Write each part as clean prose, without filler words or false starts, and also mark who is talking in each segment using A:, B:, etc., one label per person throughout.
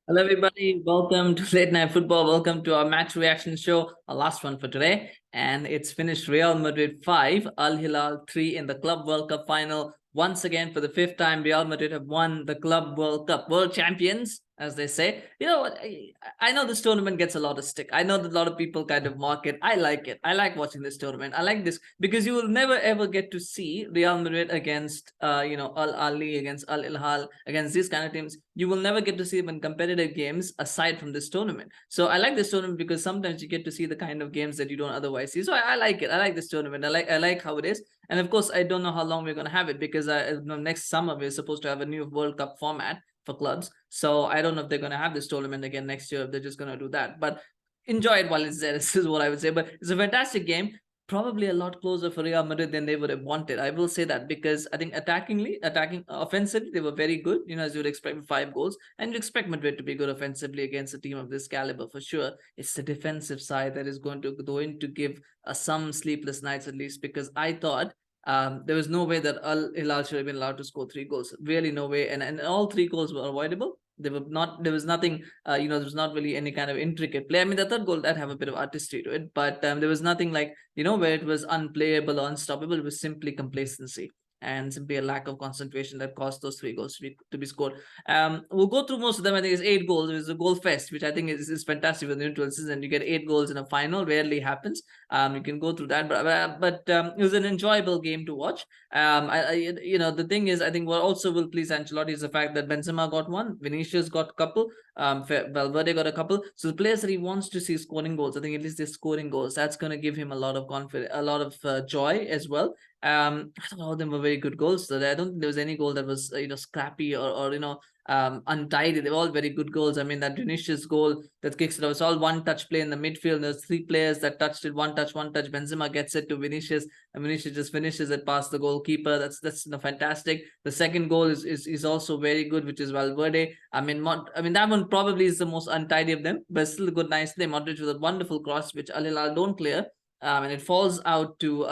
A: Hello, everybody. Welcome to Late Night Football. Welcome to our match reaction show, our last one for today. And it's finished Real Madrid 5, Al-Hilal 3 in the Club World Cup final. Once again, for the fifth time, Real Madrid have won the Club World Cup. World champions, as they say. You know what? I know this tournament gets a lot of stick. I know that a lot of people kind of mock it. I like it. I like watching this tournament. I like this because you will never ever get to see Real Madrid against, Al Ali, against Al Hilal, against these kind of teams. You will never get to see them in competitive games aside from this tournament. So I like this tournament because sometimes you get to see the kind of games that you don't otherwise see. So I like it. I like this tournament. I like how it is. And of course, I don't know how long we're going to have it because next summer we're supposed to have a new World Cup format for clubs. So I don't know if they're going to have this tournament again next year, if they're just going to do that. But enjoy it while it's there. This is what I would say. But it's a fantastic game. Probably a lot closer for Real Madrid than they would have wanted. I will say that because I think attacking offensively, they were very good, as you would expect with 5 goals. And you expect Madrid to be good offensively against a team of this caliber for sure. It's the defensive side that is going to give some sleepless nights at least, because I thought there was no way that Al Hilal should have been allowed to score 3 goals. Really, no way. And all 3 goals were avoidable. They were not. There was nothing. There was not really any kind of intricate play. I mean, the third goal that have a bit of artistry to it, but there was nothing like where it was unplayable or unstoppable. It was simply complacency and simply a lack of concentration that caused those 3 goals to be scored. We'll go through most of them. I think it's 8 goals. It was a goal fest, which I think is fantastic with the neutral season. You get 8 goals in a final, rarely happens. You can go through that, but it was an enjoyable game to watch. The thing is, I think what also will please Ancelotti is the fact that Benzema got one, Vinicius got a couple, Valverde got a couple. So the players that he wants to see scoring goals, I think at least they're scoring goals. That's going to give him a lot of confidence, a lot of joy as well. I thought all of them were very good goals. So I don't think there was any goal that was scrappy or untidy. They were all very good goals. I mean, that Vinicius goal that kicks it off, it's all one touch play in the midfield. There's 3 players that touched it, one touch. Benzema gets it to Vinicius, and Vinicius just finishes it past the goalkeeper. That's fantastic. The second goal is also very good, which is Valverde. I mean, that one probably is the most untidy of them, but still a good, nice play. Modric with a wonderful cross, which Al Hilal don't clear, and it falls out to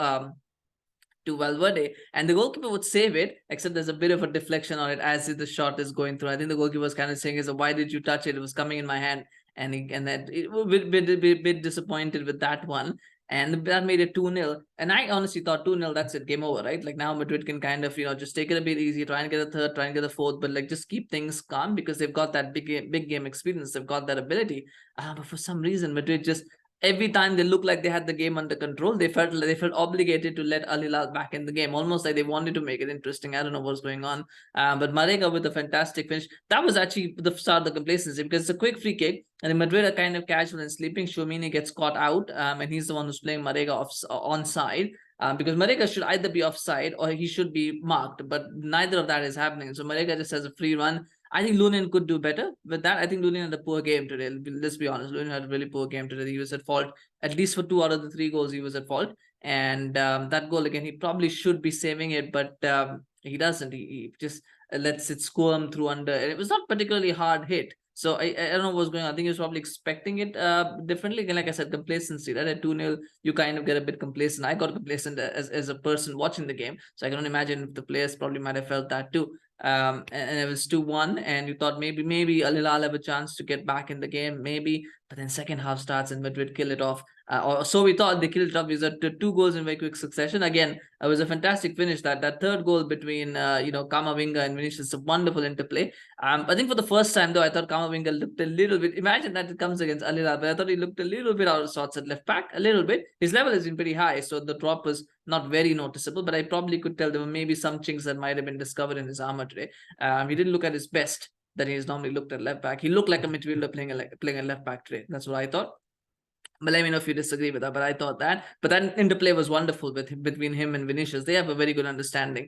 A: Valverde, and the goalkeeper would save it, except there's a bit of a deflection on it as the shot is going through. I think the goalkeeper was kind of saying, "Why did you touch it? It was coming in my hand," and that it was a bit disappointed with that one. And that made it 2-0. And I honestly thought 2-0, that's it, game over, right? Like now Madrid can kind of, just take it a bit easy, try and get a third, try and get a fourth, but like just keep things calm because they've got that big game experience. They've got that ability. But for some reason, Madrid just every time they looked like they had the game under control, they felt obligated to let Al Hilal back in the game, almost like they wanted to make it interesting. I don't know what's going on. But Marega with a fantastic finish. That was actually the start of the complacency because it's a quick free kick. And then Madrid are kind of casual and sleeping. Tchouameni gets caught out, and he's the one who's playing Marega onside. Because Marega should either be offside or he should be marked, but neither of that is happening. So Marega just has a free run. I think Lunin could do better with that. I think Lunin had a poor game today. Let's be honest. Lunin had a really poor game today. He was at fault. At least for 2 out of the 3 goals, he was at fault. And that goal, again, he probably should be saving it, but he doesn't. He just lets it squirm through under. And it was not particularly hard hit. So I don't know what's going on. I think he was probably expecting it differently. Again, like I said, complacency. Right? At 2-0, you kind of get a bit complacent. I got complacent as a person watching the game. So I can only imagine if the players probably might have felt that too. And it was 2-1, and you thought maybe Al Hilal have a chance to get back in the game, maybe. But then second half starts and Madrid kill it off. Or so we thought. They killed it off. It was 2 goals in very quick succession. Again, it was a fantastic finish. That third goal between Camavinga and Vinicius, a wonderful interplay. I think for the first time though, I thought Camavinga looked a little bit. Imagine that it comes against Al Hilal, but I thought he looked a little bit out of sorts at left back, a little bit. His level has been pretty high, so the drop was not very noticeable. But I probably could tell there were maybe some chinks that might have been discovered in his armor today. He didn't look at his best that he's normally looked at left back. He looked like a midfielder playing a left back today. That's what I thought. But let me know if you disagree with that. But I thought that. But that interplay was wonderful between him and Vinicius. They have a very good understanding.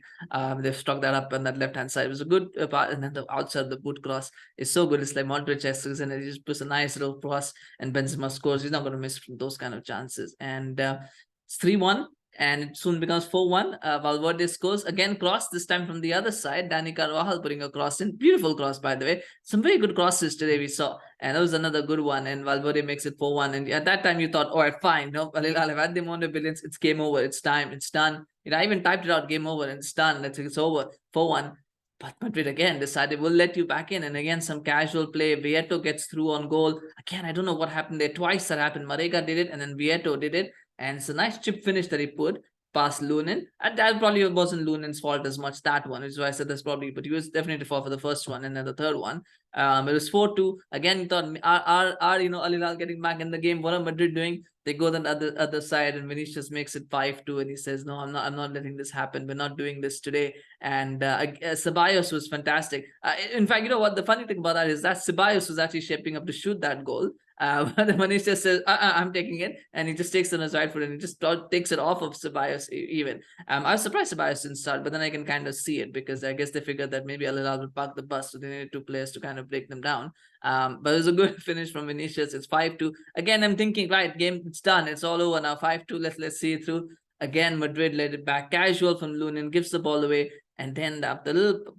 A: They've struck that up on that left hand side. It was a good part, and then the outside the boot cross is so good. It's like Modric and he just puts a nice little cross, and Benzema scores. He's not going to miss from those kind of chances. And it's 3-1. And it soon becomes 4-1. Valverde scores again, cross, this time from the other side. Dani Carvajal putting a cross in. Beautiful cross, by the way. Some very good crosses today we saw. And that was another good one. And Valverde makes it 4-1. And at that time, you thought, all right, fine. No, I've had the amount of billions. It's game over. It's time. It's done. I even typed it out, game over. And it's done. It's over. 4-1. But Madrid again decided we'll let you back in. And again, some casual play. Vietto gets through on goal. Again, I don't know what happened there. Twice that happened. Marega did it and then Vietto did it. And it's a nice chip finish that he put past Lunin. And that probably wasn't Lunin's fault as much, that one, which is why I said that's probably, but he was definitely fault for the first one and then the third one. It was 4-2. Again, you thought, Al-Hilal getting back in the game? What are Madrid doing? They go on the other side and Vinicius makes it 5-2 and he says, no, I'm not letting this happen. We're not doing this today. And Ceballos was fantastic. In fact, you know what? The funny thing about that is that Ceballos was actually shaping up to shoot that goal. But the Manish says, I'm taking it. And he just takes it on his right foot and he just takes it off of Ceballos even. I was surprised Ceballos didn't start, but then I can kind of see it because I guess they figured that maybe Al-Hilal would park the bus. So they needed two players to kind of break them down. But it was a good finish from Vinicius. It's 5-2. Again, I'm thinking, right, game, it's done. It's all over now. 5-2. Let's see it through. Again, Madrid led it back. Casual from Lunin, gives the ball away. And then the little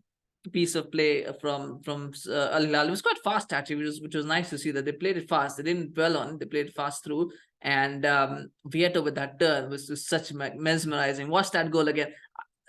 A: piece of play from Al-Hilal. It was quite fast actually, which was nice to see that they played it fast. They didn't dwell on it. They played fast through. And Vietto with that turn was such mesmerizing. Watch that goal again.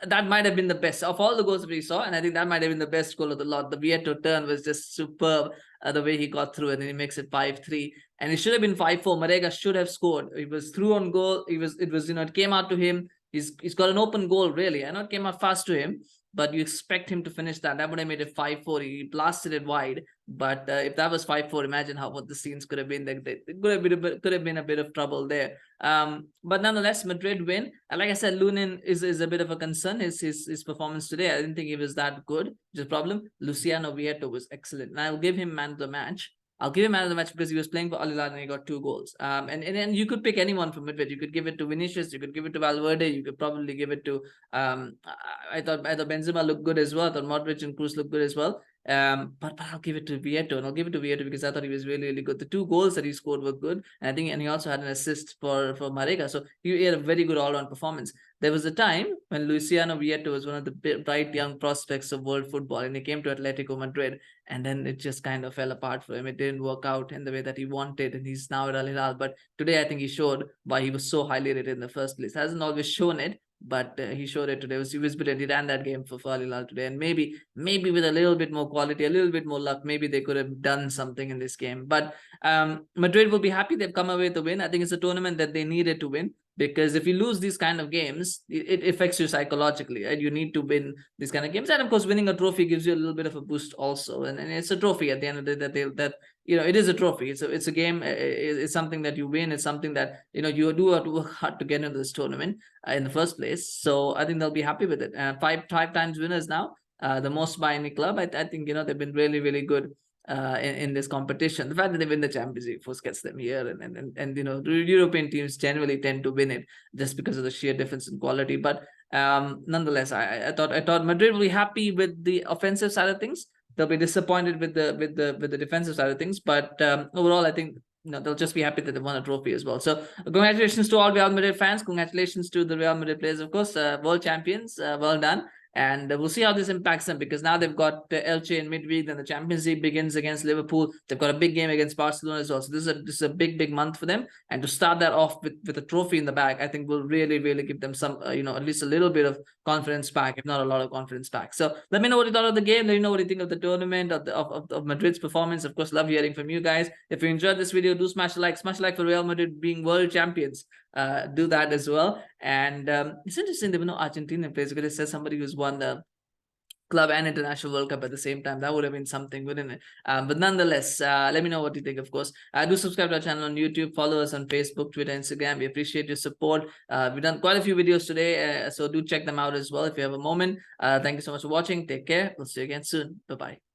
A: That might have been the best of all the goals that we saw, and I think that might have been the best goal of the lot. The Vietto turn was just superb, the way he got through, and then he makes it 5-3. And it should have been 5-4. Marega should have scored. He was through on goal. It came out to him. He's got an open goal, really. I know it came out fast to him, but you expect him to finish that. That would have made it 5-4. He blasted it wide. But if that was 5-4, imagine what the scenes could have been. It could have been a bit of trouble there. But nonetheless, Madrid win. And like I said, Lunin is a bit of a concern. His performance today, I didn't think he was that good. Just problem. Luciano Vietto was excellent. And I'll give him man of the match. I'll give him man of the match because he was playing for Al-Hilal and he got 2 goals. And you could pick anyone from Madrid. You could give it to Vinicius. You could give it to Valverde. You could probably give it to. I thought Benzema looked good as well. I thought Modric and Kroos looked good as well. But I'll give it to Vietto, and I'll give it to Vietto because I thought he was really, really good. The 2 goals that he scored were good, and he also had an assist for Marega. So he had a very good all-round performance. There was a time when Luciano Vietto was one of the bright young prospects of world football, and he came to Atletico Madrid, and then it just kind of fell apart for him. It didn't work out in the way that he wanted, and he's now at Al-Hilal. But today, I think he showed why he was so highly rated in the first place. Hasn't always shown it, but he showed it today. He was brilliant. He ran that game for Al-Hilal today, and maybe with a little bit more quality, a little bit more luck, maybe they could have done something in this game. But Madrid will be happy they've come away with a win. I think it's a tournament that they needed to win, because if you lose these kind of games, it affects you psychologically, right? You need to win these kind of games, and of course, winning a trophy gives you a little bit of a boost also. And it's a trophy at the end of the day that it is a trophy. It's a game. It's something that you win. It's something that you do have to work hard to get into this tournament in the first place. So I think they'll be happy with it. Five times winners now, the most by any club. I think they've been really, really good in this competition. The fact that they win the Champions League first gets them here, and European teams generally tend to win it just because of the sheer difference in quality. But nonetheless, I thought Madrid will be happy with the offensive side of things. They'll be disappointed with the defensive side of things, but overall, I think they'll just be happy that they won a trophy as well. So congratulations to all Real Madrid fans. Congratulations to the Real Madrid players, of course, world champions. Well done. And we'll see how this impacts them, because now they've got Elche in midweek, then the Champions League begins against Liverpool. They've got a big game against Barcelona as well. So this is a big month for them. And to start that off with a trophy in the bag, I think will really, really give them some, at least a little bit of confidence back, if not a lot of confidence back. So let me know what you thought of the game. Let me know what you think of the tournament, of Madrid's performance. Of course, love hearing from you guys. If you enjoyed this video, do smash a like for Real Madrid being world champions. Do that as well. And it's interesting there were no Argentinian players, because it says somebody who's won the club and international World Cup at the same time. That would have been something, wouldn't it? But nonetheless, let me know what you think, of course. Do subscribe to our channel on YouTube, follow us on Facebook, Twitter, Instagram. We appreciate your support. We've done quite a few videos today, so do check them out as well if you have a moment. Thank you so much for watching. Take care. We'll see you again soon. Bye-bye.